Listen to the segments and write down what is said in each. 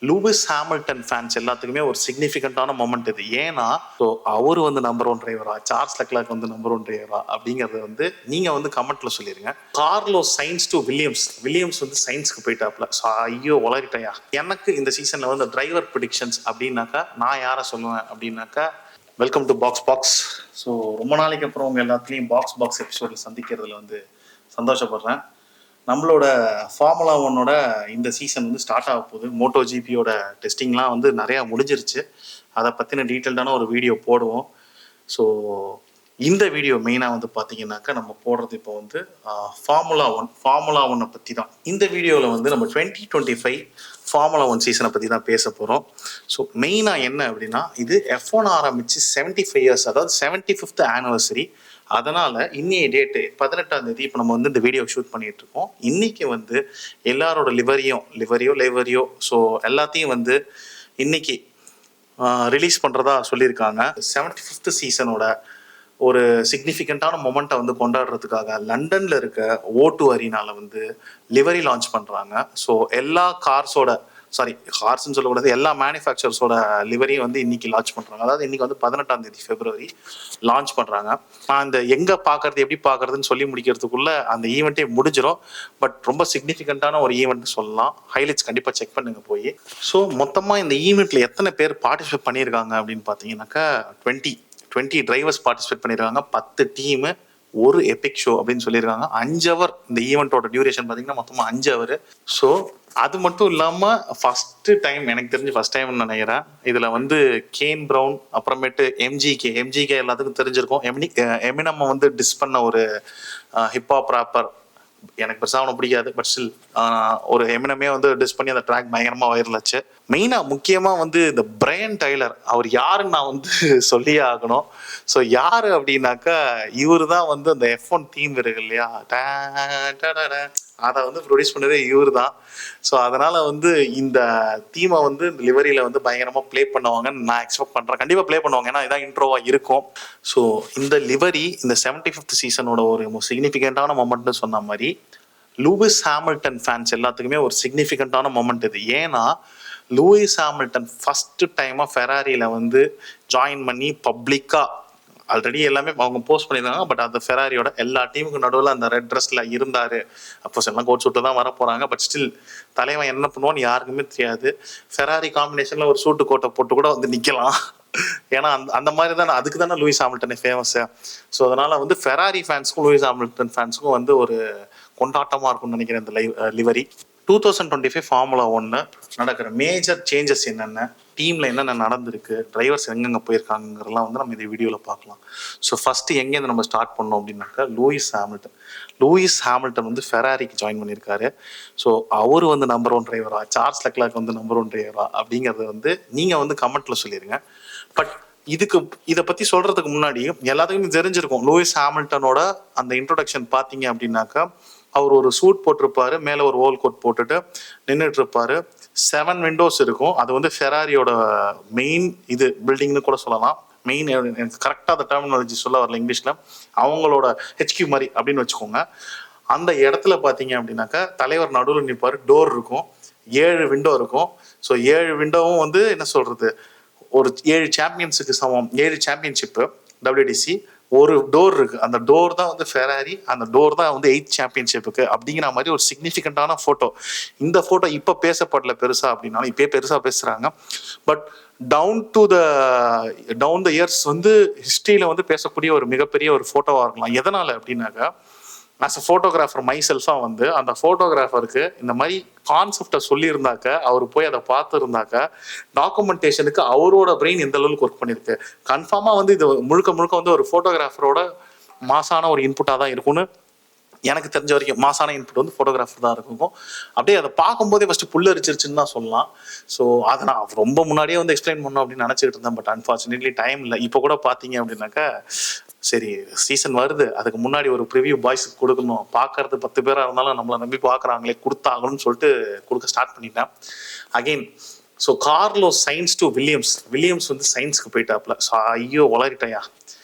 Lewis Hamilton fans எல்லாத்துக்குமே ஒரு சிக்னிஃபிகண்டான moment இது. ஏன்னா ஸோ அவர் வந்து நம்பர் ஒன் டிரைவரா, சார்ல்ஸ் லெக்லர்க் வந்து நம்பர் ஒன் டிரைவரா அப்படிங்கிறது வந்து நீங்க வந்து கமெண்ட்ல சொல்லிருங்க. கார்லோஸ் சைன்ஸ் டு வில்லியம்ஸ் வந்து சைன்ஸ்க்கு போயிட்டாப்ல. ஐயோ உளறிட்டையா. எனக்கு இந்த சீசன்ல வந்து டிரைவர் ப்ரிடிக்ஷன்ஸ் அப்படின்னாக்கா நான் யாரை சொல்லுவேன் அப்படின்னாக்கா, வெல்கம் டு பாக்ஸ். ஸோ ரொம்ப நாளைக்கு அப்புறம் உங்க எல்லாத்துலேயும் பாக்ஸ் எபிசோட்ல சந்திக்கிறதுல வந்து சந்தோஷப்படுறேன். நம்மளோட ஃபார்முலா 1ஓட இந்த சீசன் வந்து ஸ்டார்ட் ஆக போகுது. மோட்டோ ஜிபியோட டெஸ்டிங்லாம் வந்து நிறையா முடிஞ்சிருச்சு. அதை பற்றின டீட்டெயில்டான ஒரு வீடியோ போடுவோம். ஸோ இந்த வீடியோ மெயினாக வந்து பார்த்தீங்கன்னாக்கா நம்ம போடுறது இப்போ வந்து ஃபார்முலா ஒன்னை பற்றி தான். இந்த வீடியோவில் வந்து நம்ம 2025 ஃபார்முலா 1 சீசனை பற்றி தான் பேச போகிறோம். ஸோ மெயினாக என்ன அப்படின்னா, இது F1 ஆரம்பித்து 75 இயர்ஸ், அதாவது 75th ஆனிவர்சரி. அதனால் இன்னைய டேட்டு 18ஆம் தேதி இப்போ நம்ம வந்து இந்த வீடியோ ஷூட் பண்ணிகிட்டு இருக்கோம். இன்றைக்கி வந்து எல்லாரோட லிவரியோ ஸோ எல்லாத்தையும் வந்து இன்னைக்கு ரிலீஸ் பண்ணுறதா சொல்லியிருக்காங்க. 75th சீசனோட ஒரு சிக்னிஃபிகண்ட்டான மொமெண்ட்டை வந்து கொண்டாடுறதுக்காக லண்டனில் இருக்க O2 அரீனாவில் வந்து லிவரி லான்ச் பண்ணுறாங்க. ஸோ எல்லா கார்ஸ்ன்னு சொல்லக்கூடாது, எல்லா மேனுஃபேக்சர்ஸோட லிவரியும் வந்து இன்னைக்கு லான்ச் பண்ணுறாங்க. அதாவது இன்னைக்கு வந்து 18ஆம் தேதி பிப்ரவரி லான்ச் பண்ணுறாங்க. நான் இந்த எங்கே பார்க்கறது எப்படி பார்க்கறதுன்னு சொல்லி முடிக்கிறதுக்குள்ள அந்த ஈவெண்ட்டே முடிஞ்சிடும். பட் ரொம்ப சிக்னிஃபிகண்ட்டான ஒரு ஈவெண்ட் சொல்லலாம். ஹைலைட்ஸ் கண்டிப்பாக செக் பண்ணுங்க போய். ஸோ மொத்தமாக இந்த ஈவெண்ட்டில் எத்தனை பேர் பார்ட்டிசிபேட் பண்ணியிருக்காங்க அப்படின்னு பார்த்தீங்கன்னாக்கா 20 டிரைவர்ஸ் பார்ட்டிசிபேட் பண்ணியிருக்காங்க. 10 டீமு, ஒரு எபிக் ஷோ அப்படின்னு சொல்லியிருக்காங்க. 5 ஹவர் இந்த ஈவெண்ட்டோட டியூரேஷன் பார்த்தீங்கன்னா மொத்தமாக 5 ஹவர். ஸோ அது மட்டும் இல்லாமல் ஃபஸ்ட்டு டைம், எனக்கு தெரிஞ்சு ஃபஸ்ட் டைம்னு நினைக்கிறேன், இதில் வந்து கேன் ப்ரவுன், அப்புறமேட்டு எம்ஜிகே எல்லாத்துக்கும் தெரிஞ்சிருக்கும். எமினம் வந்து டிஸ் பண்ண ஒரு ஹிப்ஹாப் ராப்பர். எனக்கு பெருசாக அவனை பிடிக்காது, பட் ஸ்டில் ஒரு எமினமே வந்து டிஸ் பண்ணி அந்த ட்ராக் பயங்கரமாக வைரல் ஆச்சு. மெயினாக முக்கியமாக வந்து இந்த பிரையன் டைலர், அவர் யாருன்னு நான் வந்து சொல்லியே ஆகணும். ஸோ யார் அப்படின்னாக்கா, இவர் தான் வந்து அந்த F1 தீம் இருக்கு இல்லையா, அதை வந்து ப்ரொடியூஸ் பண்ணதே இவர் தான். ஸோ அதனால் வந்து இந்த தீமை வந்து இந்த லிவரியில் வந்து பயங்கரமாக ப்ளே பண்ணுவாங்கன்னு நான் எக்ஸ்பெக்ட் பண்ணுறேன். கண்டிப்பாக ப்ளே பண்ணுவாங்க, ஏன்னா இதான் இன்ட்ரோவாக இருக்கும். ஸோ இந்த லிவரி இந்த 75th சீசனோட ஒரு சிக்னிஃபிகண்ட்டான மொமெண்ட்னு சொன்ன மாதிரி லூயிஸ் ஹாமில்டன் ஃபேன்ஸ் எல்லாத்துக்குமே ஒரு சிக்னிஃபிகண்ட்டான மொமெண்ட் இது. ஏன்னா லூயிஸ் ஹாமில்டன் ஃபஸ்ட்டு டைமாக ஃபெராரியில் வந்து ஜாயின் பண்ணி பப்ளிக்காக, ஆல்ரெடி எல்லாமே அவங்க போஸ்ட் பண்ணியிருந்தாங்க, பட் அந்த ஃபெராரியோட எல்லா டீமுக்கு நடுவில் அந்த ரெட் ட்ரெஸ்ஸில் இருந்தார். அப்போஸ் எல்லாம் கோட் சூட்டு தான் வர போகிறாங்க. பட் ஸ்டில் தலைவன் என்ன பண்ணுவான்னு யாருக்குமே தெரியாது. ஃபெராரி காம்பினேஷனில் ஒரு சூட்டு கோட்டை போட்டு கூட வந்து நிற்கலாம். ஏன்னா அந்த மாதிரி தானே, அதுக்கு தானே லூயிஸ் ஹாமில்டனே ஃபேமஸ்ஸு. ஸோ அதனால் வந்து ஃபெராரி ஃபேன்ஸுக்கும் லூயிஸ் ஹாமில்டன் ஃபேன்ஸுக்கும் வந்து ஒரு கொண்டாட்டமாக இருக்கும்னு நினைக்கிறேன் இந்த லிவரி. 2025 ஃபார்முலா 1 நடக்கிற மேஜர் சேஞ்சஸ் என்னென்ன, டீமில் என்னென்ன நடந்திருக்கு, டிரைவர்ஸ் எங்கெங்கே போயிருக்காங்கிறதெல்லாம் வந்து நம்ம இந்த வீடியோவில் பார்க்கலாம். ஸோ ஃபஸ்ட்டு எங்கேருந்து நம்ம ஸ்டார்ட் பண்ணோம் அப்படின்னாக்கா, லூயிஸ் ஹாமில்டன் வந்து ஃபெராரிக்கு ஜாயின் பண்ணியிருக்காரு. ஸோ அவர் வந்து நம்பர் ஒன் டிரைவரா, சார்ல்ஸ் லெக்லர்க் வந்து நம்பர் ஒன் டிரைவரா அப்படிங்கிறது வந்து நீங்கள் வந்து கமெண்ட்டில் சொல்லிடுங்க. பட் இதை பற்றி சொல்கிறதுக்கு முன்னாடி எல்லாத்துக்குமே தெரிஞ்சிருக்கும், லூயிஸ் ஹாமில்டனோட அந்த இன்ட்ரோடக்ஷன் பார்த்தீங்க அப்படின்னாக்கா, அவர் ஒரு சூட் போட்டிருப்பாரு, மேலே ஒரு ஓல் கோட் போட்டுட்டு நின்றுட்டு இருப்பாரு. 7 விண்டோஸ் இருக்கும். அது வந்து ஃபெராரியோட மெயின் இது பில்டிங்னு கூட சொல்லலாம். மெயின், எனக்கு கரெக்டாக அந்த டெர்மினாலஜி சொல்ல வரல இங்கிலீஷில், அவங்களோட ஹெச்கியூ மாதிரி அப்படின்னு வச்சுக்கோங்க. அந்த இடத்துல பார்த்தீங்க அப்படின்னாக்கா தலைவர் நடுவில் நிற்பார். டோர் இருக்கும், 7 விண்டோ இருக்கும். ஸோ 7 விண்டோவும் வந்து என்ன சொல்கிறது, ஒரு 7 சாம்பியன்ஸுக்கு சமம். 7 சாம்பியன்ஷிப்பு WDC, ஒரு டோர் இருக்கு, அந்த டோர் தான் வந்து ஃபெராரி, அந்த டோர் தான் வந்து 8th சாம்பியன்ஷிப்புக்கு அப்படிங்கிற மாதிரி ஒரு சிக்னிஃபிகண்டான ஃபோட்டோ. இந்த ஃபோட்டோ இப்போ பேசப்படல பெருசா அப்படின்னாலும், இப்போயே பெருசாக பேசுகிறாங்க. பட் டவுன் த இயர்ஸ் வந்து ஹிஸ்ட்ரியில் வந்து பேசக்கூடிய ஒரு மிகப்பெரிய ஒரு ஃபோட்டோவாக இருக்கலாம். எதனால் அப்படின்னாக்கா, ஆஸ் அ ஃபோட்டோகிராஃபர் மைசெல்ஃபாக வந்து அந்த ஃபோட்டோகிராஃபருக்கு இந்த மாதிரி கான்செப்டை சொல்லியிருந்தாக்க, அவர் போய் அதை பார்த்துருந்தாக்க, டாக்குமெண்டேஷனுக்கு அவரோட பிரெயின் எந்த அளவுக்கு ஒர்க் பண்ணியிருக்கு. கன்ஃபார்மாக வந்து இது முழுக்க வந்து ஒரு ஃபோட்டோகிராஃபரோட மாசான ஒரு இன்புட்டாக தான் இருக்கும்னு எனக்கு தெரிஞ்ச வரைக்கும். மாசான இன்புட் வந்து ஃபோட்டோகிராஃபர் தான் இருக்கும். அப்படியே அதை பார்க்கும்போதே ஃபஸ்ட்டு புல்லரிச்சிருச்சுன்னு தான் சொல்லலாம். ஸோ அதை நான் ரொம்ப முன்னாடியே வந்து எக்ஸ்பிளைன் பண்ணோம் அப்படின்னு நினச்சிக்கிட்டு இருந்தேன். பட் அன்ஃபார்ச்சுனேட்லி டைம் இல்லை. இப்போ கூட பார்த்தீங்க அப்படின்னாக்கா, சரி சீசன் வருது, அதுக்கு முன்னாடி ஒரு ப்ரிவியூ பாய்ஸுக்கு கொடுக்கணும், பார்க்கறது 10 பேராக இருந்தாலும் நம்மளை நம்பி பார்க்குறாங்களே, கொடுத்தாகணும்னு சொல்லிட்டு கொடுக்க ஸ்டார்ட் பண்ணிட்டேன் again. So Carlos science to Williams வந்து சைன்ஸ்க்கு போயிட்டாப்ல. ஸோ ஐயோ உளறிட்டையா.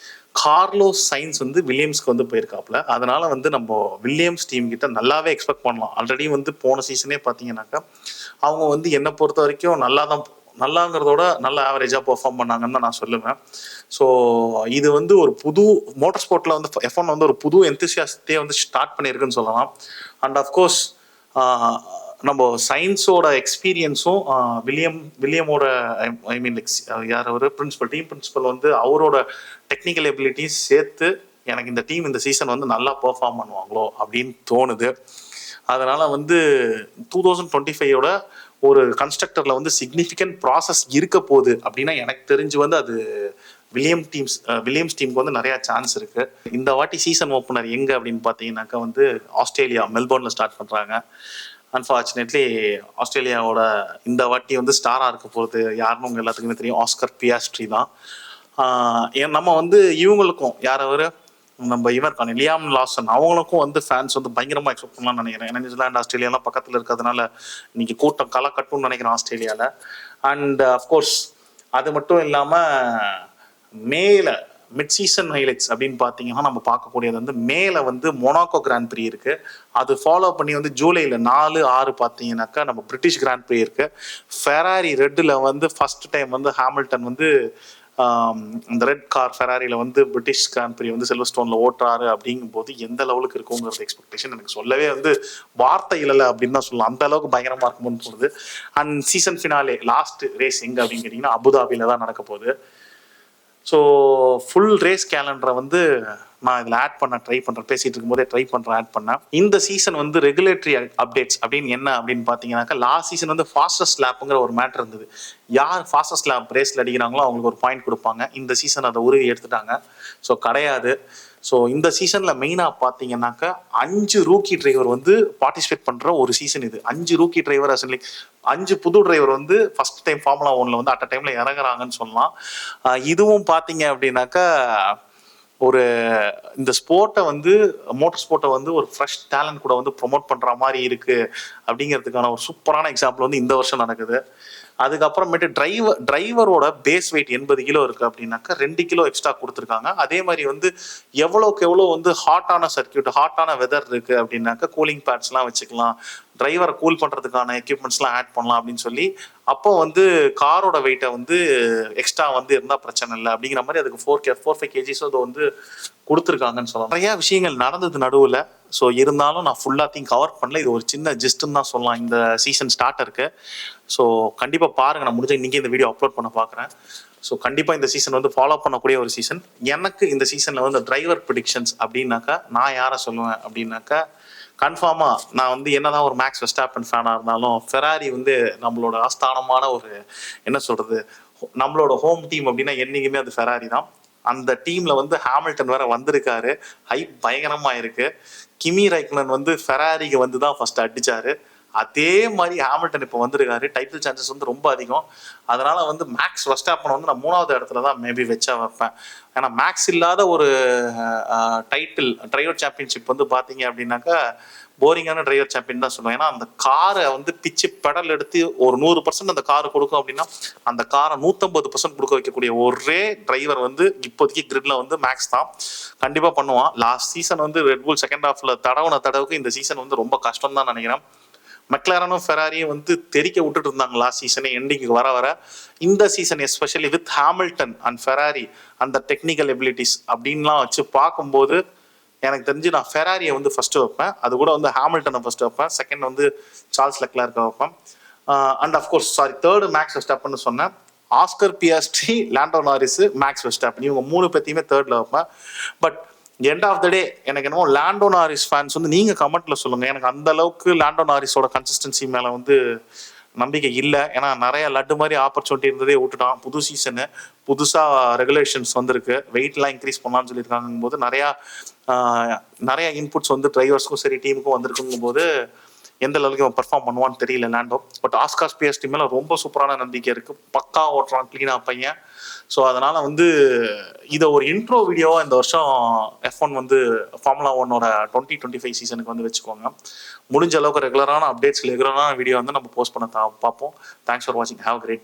கார்லோஸ் சைன்ஸ் வந்து வில்லியம்ஸ்க்கு வந்து போயிருக்காப்புல. அதனால வந்து நம்ம வில்லியம்ஸ் டீம் கிட்ட நல்லாவே எக்ஸ்பெக்ட் பண்ணலாம். ஆல்ரெடி வந்து போன சீசனே பார்த்தீங்கன்னாக்கா அவங்க வந்து என்னை பொறுத்த வரைக்கும் நல்லாங்கிறதோட நல்ல ஆவரேஜாக பெர்ஃபார்ம் பண்ணாங்கன்னு தான் நான் சொல்லுவேன். ஸோ இது வந்து ஒரு புது மோட்டார் ஸ்போர்ட்டில் வந்து F1 வந்து ஒரு புது எந்தூசியாஸ்டே வந்து ஸ்டார்ட் பண்ணியிருக்குன்னு சொல்லலாம். அண்ட் அஃப்கோர்ஸ் நம்ம சயின்ஸோட எக்ஸ்பீரியன்ஸும் வில்லியமோட ஐ மீன் யார் அவர் டீம் பிரின்சிபல் வந்து அவரோட டெக்னிக்கல் எபிலிட்டிஸ் சேர்த்து எனக்கு இந்த டீம் இந்த சீசன் வந்து நல்லா பெர்ஃபார்ம் பண்ணுவாங்களோ அப்படின்னு தோணுது. அதனால வந்து 2025 ஒரு கன்ஸ்ட்ரக்டர்ல வந்து சிக்னிஃபிகண்ட் ப்ராசஸ் இருக்க போகுது அப்படின்னா எனக்கு தெரிஞ்சு வந்து அது வில்லியம்ஸ் டீமுக்கு வந்து நிறைய சான்ஸ் இருக்கு. இந்த வாட்டி சீசன் ஓப்பனர் எங்க அப்படின்னு பார்த்தீங்கன்னாக்கா வந்து ஆஸ்திரேலியா மெல்போர்ன்ல ஸ்டார்ட் பண்றாங்க. அன்ஃபார்ச்சுனேட்லி ஆஸ்திரேலியாவோட இந்த வாட்டி வந்து ஸ்டாரா இருக்க போகிறது யாருன்னு உங்க எல்லாத்துக்குமே தெரியும், ஆஸ்கர் பியாஸ்ட்ரி தான். நம்ம வந்து இவங்களுக்கும் யாரவர் நம்ம இருக்கான லியாம் லாசன் அவங்களுக்கும் வந்து ஃபேன்ஸ் வந்து பயங்கரமாக எக்ஸ்பெக்ட் பண்ணலாம்னு நினைக்கிறேன். ஏன்னா நியூசிலாந்து ஆஸ்திரேலியாலாம் பக்கத்தில் இருக்கிறதுனால இன்னைக்கு கூட்டம் களை கட்டும்னு நினைக்கிறேன் ஆஸ்திரேலியாவில். அண்ட் அஃப்கோர்ஸ் அது மட்டும் இல்லாமல் மிட் சீசன் ஹைலைட்ஸ் அப்படின்னு பார்த்தீங்கன்னா நம்ம பார்க்கக்கூடியது வந்து வந்து மொனாக்கோ கிராண்ட் ப்ரீ இருக்கு. அது ஃபாலோ பண்ணி வந்து ஜூலையில் 4, 6 பார்த்தீங்கன்னாக்கா நம்ம பிரிட்டிஷ் கிராண்ட் ப்ரீ இருக்கு. ஃபெராரி ரெட்டில் வந்து ஃபர்ஸ்ட் டைம் வந்து ஹாமில்டன் வந்து இந்த ரெட் கார் ஃபெராரியில் வந்து பிரிட்டிஷ் கிராண்ட் ப்ரீ வந்து சில்வர்ஸ்டோனில் ஓட்டுறாரு அப்படிங்கும் போது எந்த லெவலுக்கு இருக்குங்கிறது எக்ஸ்பெக்டேஷன் எனக்கு சொல்லவே வந்து வார்த்தை இல்லை அப்படின்னு தான் சொல்லலாம். அந்த அளவுக்கு பயங்கரமாக இருக்கும்னு தோணுது. And season finale last race எங்கே அப்படின்னு கேட்டிங்கன்னா அபுதாபியில் தான் நடக்க போகுது. ஸோ ஃபுல் ரேஸ் கேலண்டரை வந்து நான் இதில் பேசிட்டு இருக்கும்போதே ஆட் பண்ணேன். இந்த சீசன் வந்து ரெகுலேட்டரி அப்டேட்ஸ் அப்படின்னு என்ன அப்படின்னு பார்த்தீங்கன்னாக்கா லாஸ்ட் சீசன் வந்து ஃபாஸ்டஸ்ட் லேப்புங்கிற ஒரு மேட்டர் இருந்தது. யார் ஃபாஸ்டஸ்ட் லேப் ரேஸில் அடிக்கிறாங்களோ அவங்களுக்கு ஒரு பாயிண்ட் கொடுப்பாங்க. இந்த சீசன் அதை உருவி எடுத்துட்டாங்க. ஸோ கிடையாது. ஸோ இந்த சீசனில் மெயினாக பார்த்தீங்கன்னாக்கா 5 ரூக்கி டிரைவர் வந்து பார்ட்டிசிபேட் பண்ணுற ஒரு சீசன் இது. 5 ரூக்கி டிரைவர் அசன்லி 5 புது டிரைவர் வந்து ஃபர்ஸ்ட் டைம் ஃபார்முலா 1ல வந்து அட் அ டைமில் இறங்குறாங்கன்னு சொல்லலாம். இதுவும் பார்த்தீங்க அப்படின்னாக்கா ஒரு இந்த ஸ்போர்ட்டை வந்து மோட்டார் ஸ்போர்ட்டை வந்து ஒரு ஃப்ரெஷ் டேலண்ட் கூட வந்து ப்ரொமோட் பண்ணுற மாதிரி இருக்குது அப்படிங்கிறதுக்கான ஒரு சூப்பரான எக்ஸாம்பிள் வந்து இந்த வருஷம் நடக்குது. அதுக்கப்புறமேட்டு டிரைவரோட பேஸ் வெயிட் 80 கிலோ இருக்குது அப்படின்னாக்கா 2 கிலோ எக்ஸ்ட்ரா கொடுத்துருக்காங்க. அதே மாதிரி வந்து எவ்வளோக்கு எவ்வளோ வந்து ஹாட்டான சர்க்கியூட் ஹாட்டான வெதர் இருக்குது அப்படின்னாக்கா கூலிங் பேட்ஸ்லாம் வச்சுக்கலாம், டிரைவரை கூல் பண்ணுறதுக்கான எக்யூப்மெண்ட்ஸ்லாம் ஆட் பண்ணலாம் அப்படின்னு சொல்லி அப்போ வந்து காரோட வெயிட்டை வந்து எக்ஸ்ட்ரா வந்து இருந்தால் பிரச்சனை இல்லை அப்படிங்கிற மாதிரி அதுக்கு 4-5 kgs அது வந்து கொடுத்துருக்காங்கன்னு சொல்லலாம். நிறையா விஷயங்கள் நடந்தது நடுவில். ஸோ இருந்தாலும் நான் ஃபுல்லாத்தையும் கவர் பண்ணல. இது ஒரு சின்ன ஜிஸ்ட்டுன்னு தான் சொல்லலாம் இந்த சீசன் ஸ்டார்டருக்கு. ஸோ கண்டிப்பாக பாருங்கள், நான் முடிஞ்ச இன்றைக்கி இந்த வீடியோ அப்லோட் பண்ண பார்க்குறேன். ஸோ கண்டிப்பாக இந்த சீசன் வந்து ஃபாலோ பண்ணக்கூடிய ஒரு சீசன். எனக்கு இந்த சீசனில் வந்து டிரைவர் ப்ரிடிக்ஷன்ஸ் அப்படின்னாக்கா நான் யாரை சொல்லுவேன் அப்படின்னாக்கா கன்ஃபார்மாக நான் வந்து என்னதான் ஒரு மேக்ஸ் வெஸ்டாப்பன் ஃபேனாக இருந்தாலும் ஃபெராரி வந்து நம்மளோட ஆஸ்தானமான ஒரு என்ன சொல்கிறது நம்மளோட ஹோம் டீம் அப்படின்னா என்றைக்குமே அது ஃபெராரி தான். அந்த டீம்ல வந்து ஹாமில்டன் வேற வந்திருக்காரு, ஹைப் பயங்கரமா இருக்கு. கிமி ரைக்னன் வந்து ஃபெராரிக்கு வந்து தான் ஃபர்ஸ்ட் அடிச்சாரு. அதே மாதிரி ஹாமில்டன் இப்போ வந்திருக்காரு. டைட்டில் சான்சஸ் வந்து ரொம்ப அதிகம். அதனால வந்து மேக்ஸ் வெர்ஸ்டாப்பன் வந்து நான் 3வது இடத்துல தான் மேபி வச்சா வைப்பேன். ஏன்னா மேக்ஸ் இல்லாத ஒரு டிரைவர் சாம்பியன்ஷிப் வந்து பார்த்தீங்க அப்படின்னாக்கா போரிங்கான டிரைவர் சாம்பியன் தான் சொல்லுவேன். ஏன்னா அந்த காரை வந்து பிச்சு பெடல் எடுத்து ஒரு 100% அந்த காரை கொடுக்கும் அப்படின்னா அந்த காரை 150% கொடுக்க வைக்கக்கூடிய ஒரே டிரைவர் வந்து இப்போதைக்கு கிரிட்ல வந்து மேக்ஸ் தான். கண்டிப்பாக பண்ணுவான். லாஸ்ட் சீசன் வந்து ரெட்புல் செகண்ட் ஹாஃப்ல தடவுக்கு இந்த சீசன் வந்து ரொம்ப கஷ்டம் தான் நினைக்கிறேன். மெக்லாரனும் ஃபெராரியும் வந்து தெரிக்க விட்டுட்டு இருந்தாங்க லாஸ்ட் சீசனே. எண்டிங்கு வர இந்த season especially with Hamilton and Ferrari அந்த டெக்னிக்கல் எபிலிட்டிஸ் அப்படின்லாம் வச்சு பார்க்கும்போது எனக்கு தெரிஞ்சு நான் ஃபெராரியை வந்து ஃபர்ஸ்ட்டு வைப்பேன். அது கூட வந்து ஹாமில்டனை ஃபர்ஸ்ட் வைப்பேன். செகண்ட் வந்து சார்ல்ஸ் லெக்லர்க்கை வைப்பேன். And of course third Max Verstappen சொன்னேன். Oscar Piastri, Lando Norris, Max Verstappen இவங்க 3 பேத்தையுமே தேர்டில் வைப்பேன். But end of the day எனக்கு என்னமோ லாண்டோ நாரிஸ் ஃபேன்ஸ் வந்து நீங்கள் கமெண்ட்ல சொல்லுங்கள். எனக்கு அந்த அளவுக்கு லாண்டோ நாரிஸோட கன்சிஸ்டன்சி மேலே வந்து நம்பிக்கை இல்லை. ஏன்னா நிறைய லட்டு மாதிரி ஆப்பர்ச்சுனிட்டி இருந்ததே விட்டுட்டான். புது சீசனு புதுசாக ரெகுலேஷன்ஸ் வந்திருக்கு, வெயிட்லாம் இன்க்ரீஸ் பண்ணலான்னு சொல்லியிருக்காங்கும் போது நிறைய இன்புட்ஸ் வந்து டிரைவர்ஸ்க்கும் சரி டீமுக்கும் வந்திருக்குங்கும் போது எந்த லெவலுக்கு அவன் பெர்ஃபார்ம் பண்ணுவான்னு தெரியல லாண்டோ. பட் ஆஸ்கார் பியாஸ்ட்ரி மேலே ரொம்ப சூப்பரான நம்பிக்கை இருக்குது. பக்கா ஓட்டுறான், க்ளீனாக பையன். ஸோ அதனால் வந்து இதை ஒரு இன்ட்ரோ வீடியோவாக இந்த வருஷம் F1 வந்து ஃபார்முலா 1ஓட 2025 சீசனுக்கு வந்து வச்சுக்கோங்க. முடிஞ்ச அளவுக்கு ரெகுலரான அப்டேட்ஸ் ரெகுலரான வீடியோ வந்து நம்ம போஸ்ட் பண்ண பார்ப்போம். தேங்க்ஸ் ஃபார் வாட்சிங். Have a great day.